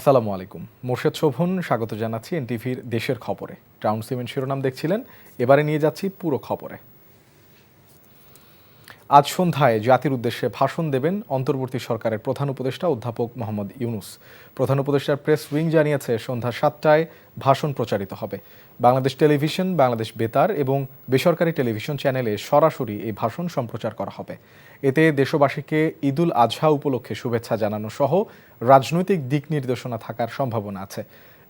আসসালামু আলাইকুম। মোর্শেদ শোভন স্বাগত জানাচ্ছি এনটিভির দেশের খবরে। টাউন সিমেন্ট শিরোনাম দেখছিলেন, এবারে নিয়ে যাচ্ছি পুরো খবরে। আজ সন্ধ্যায় জাতির উদ্দেশ্যে ভাষণ দেবেন অন্তর্বর্তী সরকারের প্রধান উপদেষ্টা অধ্যাপক মোহাম্মদ ইউনূস। প্রধান উপদেষ্টার প্রেস উইং জানিয়েছে সন্ধ্যা ৭টায় ভাষণ প্রচারিত হবে। বাংলাদেশ টেলিভিশন, বাংলাদেশ বেতার এবং বেসরকারি টেলিভিশন চ্যানেলে সরাসরি এই ভাষণ সম্প্রচার করা হবে। এতে দেশবাসীকে ঈদুল আজহা উপলক্ষে শুভেচ্ছা জানানো সহ রাজনৈতিক দিক নির্দেশনা থাকার সম্ভাবনা আছে।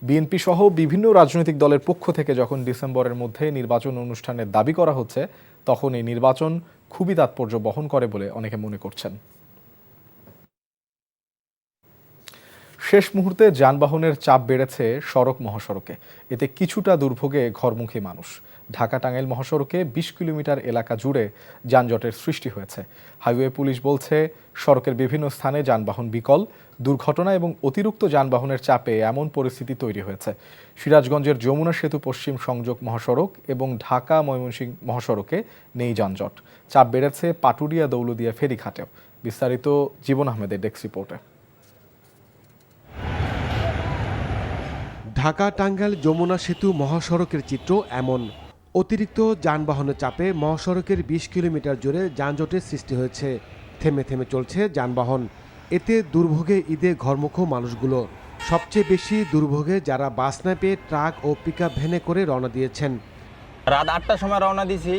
বিএনপি সহ বিভিন্ন রাজনৈতিক দলের পক্ষ থেকে যখন ডিসেম্বরের মধ্যে নির্বাচন অনুষ্ঠানের দাবি করা হচ্ছে, তখন এই নির্বাচন খুবই তাৎপর্য বহন করে বলে অনেকে মনে করছেন। শেষ মুহূর্তে যানবাহনের চাপ বেড়েছে সড়ক মহাসড়কে। এতে কিছুটা দুর্ভোগে ঘরমুখী মানুষ। ঢাকা টাঙ্গাইল মহাসড়কে ২০ কিলোমিটার এলাকা জুড়ে যানজটের সৃষ্টি হয়েছে। হাইওয়ে পুলিশ বলছে, সড়কের বিভিন্ন স্থানে যানবাহন বিকল, দুর্ঘটনা এবং অতিরিক্ত যানবাহনের চাপে এমন পরিস্থিতি তৈরি হয়েছে। সিরাজগঞ্জের যমুনা সেতু পশ্চিম সংযোগ মহাসড়ক এবং ঢাকা ময়মনসিংহ মহাসড়কে নেই যানজট। চাপ বেড়েছে পাটুরিয়া দৌলদিয়া ফেরিঘাটেও। বিস্তারিত জীবন আহমেদের ডেস্ক রিপোর্টে। ঢাকা টাঙ্গাইল যমুনা সেতু মহাসড়কের চিত্র এমন। অতিরিক্ত যানবাহনের চাপে মহাসড়কের ২০ কিলোমিটার জুড়ে যানজটের সৃষ্টি হয়েছে। থেমে থেমে চলছে যানবাহন। এতে দুর্ভোগে ঈদে ঘরমুখ মানুষগুলো। সবচেয়ে বেশি দুর্ভোগে যারা বাস না পেয়ে ট্রাক ও পিকআপ ভ্যানে করে রওনা দিয়েছেন। রাত ৮টার সময় রওনা দিয়েছি,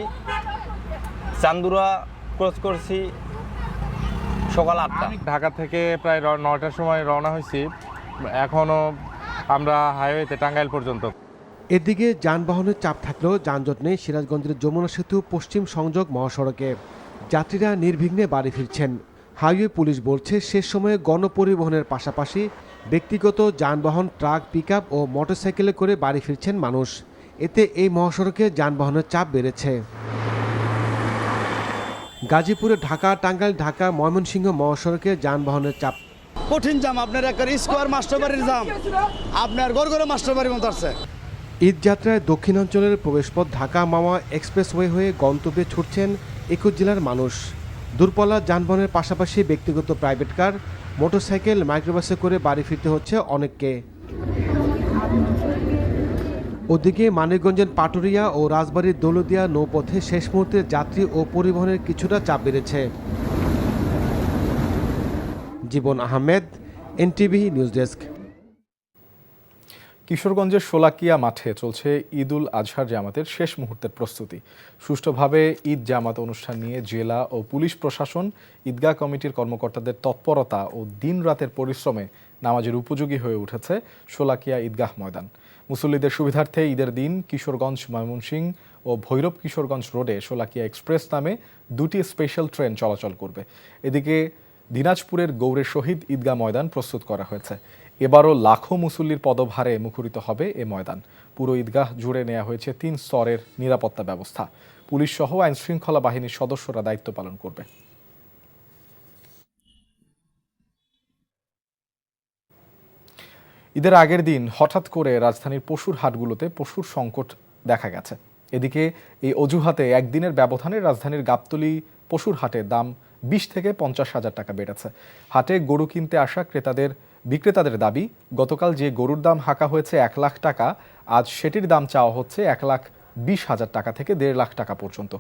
চান্দুরা ক্রস করছি সকাল ৮টা। ঢাকা থেকে প্রায় ৯টার সময় রওনা হয়েছি, এখনও আমরা হাইওয়েতে টাঙ্গাইল পর্যন্ত। এদিকে যানবাহনের চাপ থাকলেও যানজট নেই সিরাজগঞ্জের যমুনা সেতু পশ্চিম সংযোগ মহাসড়কে। যাত্রীরা নির্বিঘ্নে বাড়ি ফিরছেন। হাইওয়ে পুলিশ বলছে, শেষ সময়ে গণপরিবহনের পাশাপাশি ব্যক্তিগত যানবাহন, ট্রাক, পিকআপ ও মোটরসাইকেলে করে বাড়ি ফিরছেন মানুষ। এতে এই মহাসড়কে যানবাহনের চাপ বেড়েছে। গাজীপুরে ঢাকা টাঙ্গাইল ঢাকা ময়মনসিংহ মহাসড়কে যানবাহনের চাপ কঠিন জাম, আপনার একটা স্কোয়ার মাস্টারবাড়ির জাম, আপনার গড়গড়ে মাস্টারবাড়ির মতো আছে। ঈদযাত্রায় দক্ষিণাঞ্চলের প্রবেশপথ ঢাকা মাওয়া এক্সপ্রেসওয়ে হয়ে গন্তব্যে ছুটছেন ২১ জেলার মানুষ। দূরপাল্লা যানবাহনের পাশাপাশি ব্যক্তিগত প্রাইভেট কার, মোটরসাইকেল, মাইক্রোবাসে করে বাড়ি ফিরতে হচ্ছে অনেককে। ওদিকে মানিকগঞ্জের পাটুরিয়া ও রাজবাড়ীর দৌলদিয়া নৌপথে শেষ মুহূর্তে যাত্রী ও পরিবহনের কিছুটা চাপ বেড়েছে। জীবন আহমেদ, এনটিভি নিউজ ডেস্ক। কিশোরগঞ্জের শোলাকিয়া মাঠে চলছে ঈদুল আজহার জামাতের শেষ মুহূর্তের প্রস্তুতি। সুষ্ঠুভাবে ঈদ জামাত অনুষ্ঠান নিয়ে জেলা ও পুলিশ প্রশাসন, ঈদগাহ কমিটির কর্মকর্তাদের তৎপরতা ও দিন রাতের পরিশ্রমে নামাজের উপযোগী হয়ে উঠেছে শোলাকিয়া ঈদগাহ ময়দান। মুসল্লিদের সুবিধার্থে ঈদের দিন কিশোরগঞ্জ ময়মনসিংহ ও ভৈরব কিশোরগঞ্জ রোডে শোলাকিয়া এক্সপ্রেস নামে দুটি স্পেশাল ট্রেন চলাচল করবে। এদিকে দিনাজপুরের গৌরে শহীদ ঈদগাহ ময়দান প্রস্তুত করা হয়েছে। এবারও লাখো মুসল্লির পদভারে মুখরিত হবে এ ময়দান। পুরো ঈদগাহ জুড়ে নেওয়া হয়েছে ৩ স্তরের নিরাপত্তা ব্যবস্থা। পুলিশ সহ আইনশৃঙ্খলা বাহিনীর সদস্যরা দায়িত্ব পালন করবে। ঈদের আগের দিন হঠাৎ করে রাজধানীর পশুর হাটগুলোতে পশুর সংকট দেখা গেছে। এদিকে এই অজুহাতে একদিনের ব্যবধানে রাজধানীর গাবতলী পশুর হাটের দাম ২০ থেকে ৫০ হাজার টাকা বেড়েছে। হাটে গরু কিনতে আসা বিক্রেতাদের দাবি, গতকাল যে গরুর দাম হাঁকা হয়েছে ১ লাখ টাকা, আজ সেটির দাম চাওয়া হচ্ছে ১,২০,০০০ টাকা থেকে ১.৫ লাখ টাকা পর্যন্ত।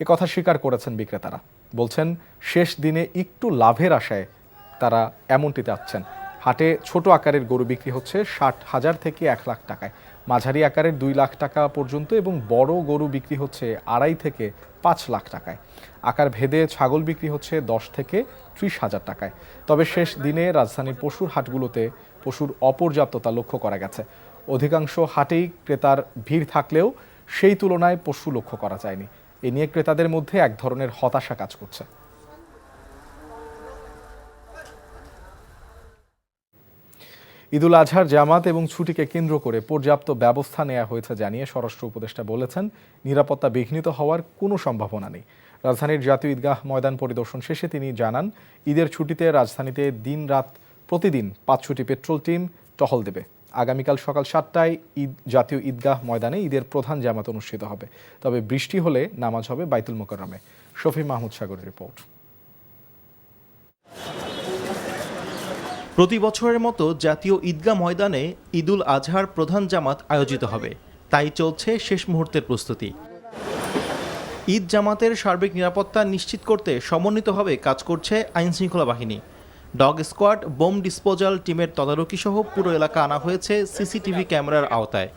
কথা স্বীকার করেছেন বিক্রেতারা। বলছেন, শেষ দিনে একটু লাভের আশায় তারা এমনটি চাচ্ছেন। হাটে ছোট আকারের গরু বিক্রি হচ্ছে ৬০,০০০ থেকে ১ লাখ টাকায়, মাঝারি আকারের ২ লাখ টাকা পর্যন্ত এবং বড় গরু বিক্রি হচ্ছে ২.৫ থেকে ৫ লাখ টাকায়। আকার ভেদে ছাগল বিক্রি হচ্ছে ১০ থেকে ৩০,০০০ টাকায়। তবে শেষ দিনে রাজধানীর পশুর হাটগুলোতে পশুর অপর্যাপ্ততা লক্ষ্য করা গেছে। অধিকাংশ হাটেই ক্রেতার ভিড় থাকলেও সেই তুলনায় পশু লক্ষ্য করা যায়নি। এ নিয়ে ক্রেতাদের মধ্যে এক ধরনের হতাশা কাজ করছে। ঈদুল আজহার জামাত এবং ছুটিকে কেন্দ্র করে পর্যাপ্ত ব্যবস্থা নেওয়া হয়েছে জানিয়ে স্বরাষ্ট্র উপদেষ্টা বলেছেন, নিরাপত্তা বিঘ্নিত হওয়ার কোনো সম্ভাবনা নেই। রাজধানীর জাতীয় ঈদগাহ ময়দান পরিদর্শন শেষে তিনি জানান, ঈদের ছুটিতে রাজধানীতে দিন রাত প্রতিদিন ৫টি পেট্রোল টিম টহল দেবে। আগামীকাল সকাল ৭টায় জাতীয় ঈদগাহ ময়দানে ঈদের প্রধান জামাত অনুষ্ঠিত হবে। তবে বৃষ্টি হলে নামাজ হবে বাইতুল মোকাররমে। শফি মাহমুদ সাগরের রিপোর্ট। প্রতি বছরের মতো জাতীয় ঈদগাহ ময়দানে ঈদুল আজহার প্রধান জামাত আয়োজিত হবে, তাই চলছে শেষ মুহূর্তের প্রস্তুতি। ঈদ জামাতের সার্বিক নিরাপত্তা নিশ্চিত করতে সমন্বিতভাবে কাজ করছে আইনশৃঙ্খলা বাহিনী। ডগ স্কোয়াড, বোম ডিসপোজাল টিমের তদারকি সহ পুরো এলাকা আনা হয়েছে সিসিটিভি ক্যামেরার আওতায়।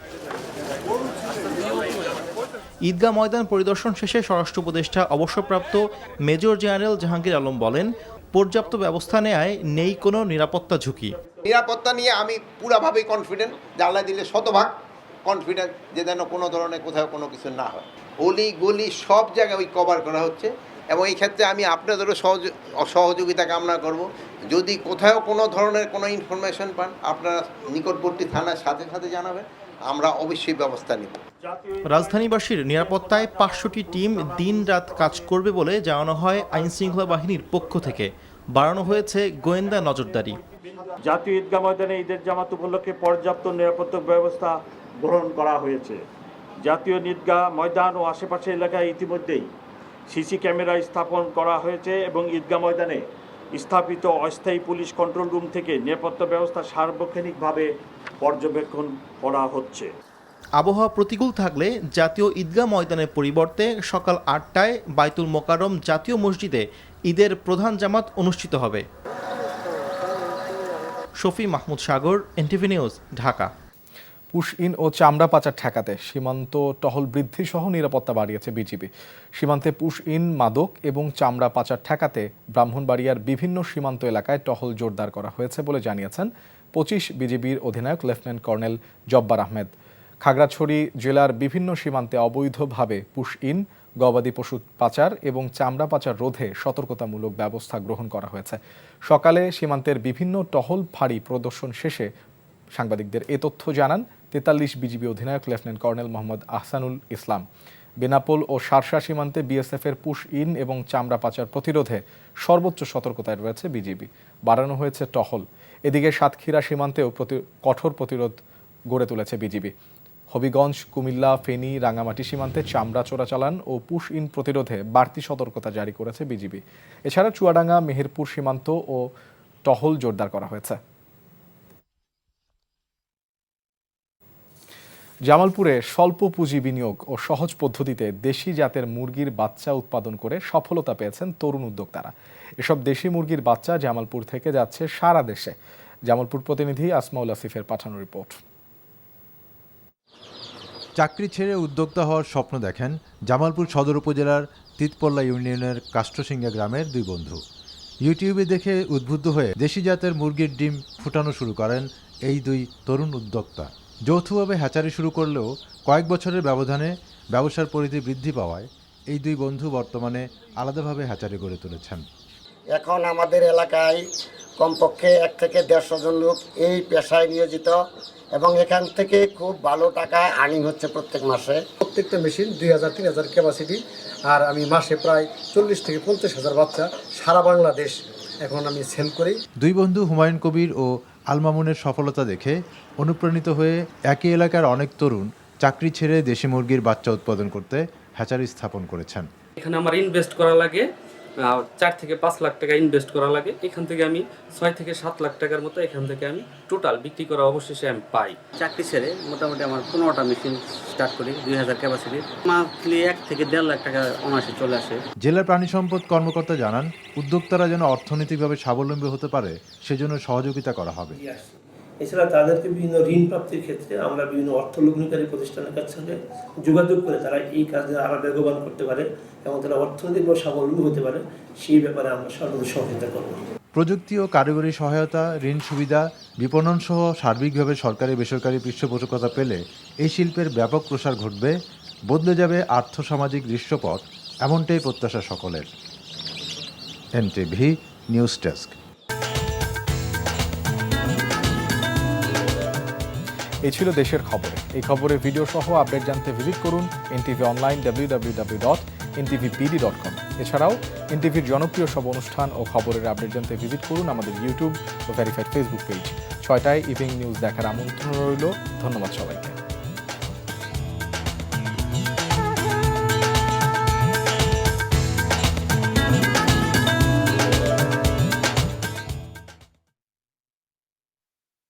ঈদগাহ ময়দান পরিদর্শন শেষে স্বরাষ্ট্র উপদেষ্টা অবসরপ্রাপ্ত মেজর জেনারেল জাহাঙ্গীর আলম বলেন, পর্যাপ্ত ব্যবস্থা নেওয়ায় নেই কোনো নিরাপত্তা ঝুঁকি। নিরাপত্তা নিয়ে আমি পুরাভাবেই কনফিডেন্ট, জানলা দিলে শতভাগ কনফিডেন্ট যে যেন কোনো ধরনের কোথাও কোনো কিছু না হয়। অলি গলি সব জায়গায় ওই কভার করা হচ্ছে এবং এই ক্ষেত্রে আমি আপনাদেরও সহযোগিতা কামনা করব। যদি কোথাও কোনো ধরনের কোনো ইনফরমেশন পান আপনারা নিকটবর্তী থানার সাথে সাথে জানাবেন, আমরা অবশ্যই ব্যবস্থা নিব। রাজধানীবাসীর নিরাপত্তায় 500টি টিম দিন-রাত কাজ করবে বলে জানানো হয় আইনশৃঙ্খলা বাহিনীর পক্ষ থেকে। বাড়ানো হয়েছে গোয়েন্দা নজরদারি। জাতীয় ঈদগাহ ময়দানে ঈদের জামাত উপলক্ষে পর্যাপ্ত নিরাপত্তা ব্যবস্থা গ্রহণ করা হয়েছে। জাতীয় ঈদগাহ ময়দান ও আশেপাশের এলাকায় ইতিমধ্যেই সিসি ক্যামেরা স্থাপন করা হয়েছে এবং ঈদগাহ ময়দানে স্থাপিত অস্থায়ী পুলিশ কন্ট্রোল রুম থেকে নিরাপত্তা ব্যবস্থা সার্বক্ষণিকভাবে পর্যবেক্ষণ করা হচ্ছে। আবহাওয়া প্রতিকূল থাকলে জাতীয় ঈদগাহ ময়দানের পরিবর্তে সকাল 8টায় বাইতুল মোকাররম জাতীয় মসজিদে ঈদের প্রধান জামাত অনুষ্ঠিত হবে। Shafi Mahmud Sagar, NTV news, Dhaka. Push in ও চামড়া পাচার ঠেকাতে সীমান্ত টহল বৃদ্ধি সহ নিরাপত্তা বাড়িয়েছে বিজিবি। সীমান্তে পুশ ইন, মাদক এবং চামড়া পাচার ঠেকাতে ব্রাহ্মণবাড়িয়ার বিভিন্ন সীমান্ত এলাকায় টহল জোরদার করা হয়েছে বলে জানিয়েছেন 25 বিজিবির অধিনায়ক লেফটেন্যান্ট কর্নেল জব্বার আহমেদ। খাগড়াছড়ি জেলার বিভিন্ন সীমান্তে অবৈধভাবে পুশ ইন, গবাদি পশু পাচার এবং চামড়া পাচার রোধে সতর্কতামূলক ব্যবস্থা গ্রহণ করা হয়েছে। সকালে সীমান্তের বিভিন্ন টহল ফাঁড়ি প্রদর্শন শেষে সাংবাদিকদের এ তথ্য জানান 43 বিজিবি অধিনায়ক লেফটেন্যান্ট কর্নেল মোহাম্মদ আহসানুল ইসলাম। বেনাপোল ও শার্শা সীমান্তে বিএসএফের পুশ ইন এবং চামড়া পাচার প্রতিরোধে সর্বোচ্চ সতর্কতায় রয়েছে বিজিবি। বাড়ানো হয়েছে টহল। এদিকে সাতক্ষীরা সীমান্তেও কঠোর প্রতিরোধ গড়ে তুলেছে বিজিবি। হবিগঞ্জ, কুমিল্লা, ফেনী, রাঙামাটি সীমান্তে চামড়া চোরাচালান ও পুশ ইন প্রতিরোধে বাড়তি সতর্কতা জারি করেছে বিজিবি। এছাড়া চুয়াডাঙ্গা, মেহেরপুর সীমান্ত ও টহল জোরদার করা হয়েছে। জামালপুরে স্বল্প পুঁজি বিনিয়োগ ও সহজ পদ্ধতিতে দেশি জাতের মুরগির বাচ্চা উৎপাদন করে সফলতা পেয়েছেন তরুণ উদ্যোক্তারা। এসব দেশি মুরগির বাচ্চা জামালপুর থেকে যাচ্ছে সারা দেশে। জামালপুর প্রতিনিধি আসমাউল আসিফের পাঠানো রিপোর্ট। চাকরি ছেড়ে উদ্যোক্তা হওয়ার স্বপ্ন দেখেন জামালপুর সদর উপজেলার তিতপল্লা ইউনিয়নের কাষ্টসিঙ্গা গ্রামের দুই বন্ধু। ইউটিউবে দেখে উদ্বুদ্ধ হয়ে দেশি জাতের মুরগির ডিম ফুটানো শুরু করেন এই দুই তরুণ উদ্যোক্তা। যৌথভাবে হ্যাচারি শুরু করলেও কয়েক বছরের ব্যবধানে ব্যবসার পরিধি বৃদ্ধি পাওয়ায় এই দুই বন্ধু বর্তমানে আলাদাভাবে হ্যাচারি গড়ে তুলেছেন। এখন আমাদের এলাকায় কমপক্ষে 1 থেকে 150 জন লোক এই পেশায় নিয়োজিত এবং এখান থেকে খুব ভালো টাকা আর্নিং হচ্ছে প্রত্যেক মাসে। প্রত্যেকটা মেশিন 2000-3000 ক্যাপাসিটি, আর আমি মাসে প্রায় 40 থেকে 50,000 বাচ্চা সারা বাংলাদেশ এখন আমি সেল করি। দুই বন্ধু হুমায়ুন কবির ও আল মামুনের সফলতা দেখে অনুপ্রাণিত হয়ে একই এলাকার অনেক তরুণ চাকরি ছেড়ে দেশি মুরগির বাচ্চা উৎপাদন করতে হ্যাচারি স্থাপন করেছেন। এখানে আমার ইনভেস্ট করা লাগে 4 থেকে 5 লাখ টাকা ইনভেস্ট করা লাগে। এখান থেকে আমি 6 থেকে 7 লাখ টাকার মতো এখান থেকে আমি টোটাল বিক্রি করা অবশেষে আমি পাই। চাকরি ছেড়ে মোটামুটি আমার 15টা মেশিন স্টার্ট করি 2000 ক্যাপাসিটি। মান্থলি 1 থেকে 1.5 লাখ টাকা অনায়াসে চলে আসে। জেলার প্রাণী সম্পদ কর্মকর্তা জানান, উদ্যোক্তারা যেন অর্থনৈতিকভাবে স্বাবলম্বী হতে পারে সেজন্য সহযোগিতা করা হবে। এছাড়া তাদেরকে বিভিন্ন ঋণ প্রাপ্তির ক্ষেত্রে আমরা বিভিন্ন অর্থ লগ্নিকারী প্রতিষ্ঠানের কাছে যোগাযোগ করে তারা এই কাজে আরও বেগবান করতে পারে এবং তারা অর্থনৈতিকভাবে স্বাবলম্বী হতে পারে, সেই ব্যাপারে আমরা সর্বোচ্চ সহযোগিতা করব। প্রযুক্তি ও কারিগরি সহায়তা, ঋণ সুবিধা, বিপণন সহ সার্বিকভাবে সরকারি বেসরকারি পৃষ্ঠপোষকতা পেলে এই শিল্পের ব্যাপক প্রসার ঘটবে, বদলে যাবে আর্থসামাজিক দৃশ্যপট, এমনটাই প্রত্যাশা সকলের। NTV news desk. এই ছিল দেশের খবর। এই খবরের ভিডিও সহ আপডেট জানতে ভিজিট করুন এনটিভি অনলাইন www.ntvbd.com। এছাড়াও এনটিভির জনপ্রিয় সব অনুষ্ঠান ও খবরের আপডেট জানতে ভিজিট করুন আমাদের ইউটিউব ও ভেরিফাইড ফেসবুক পেজ। 6টায় ইভিনিং নিউজ দেখার আমন্ত্রণ রইল। ধন্যবাদ সবাইকে।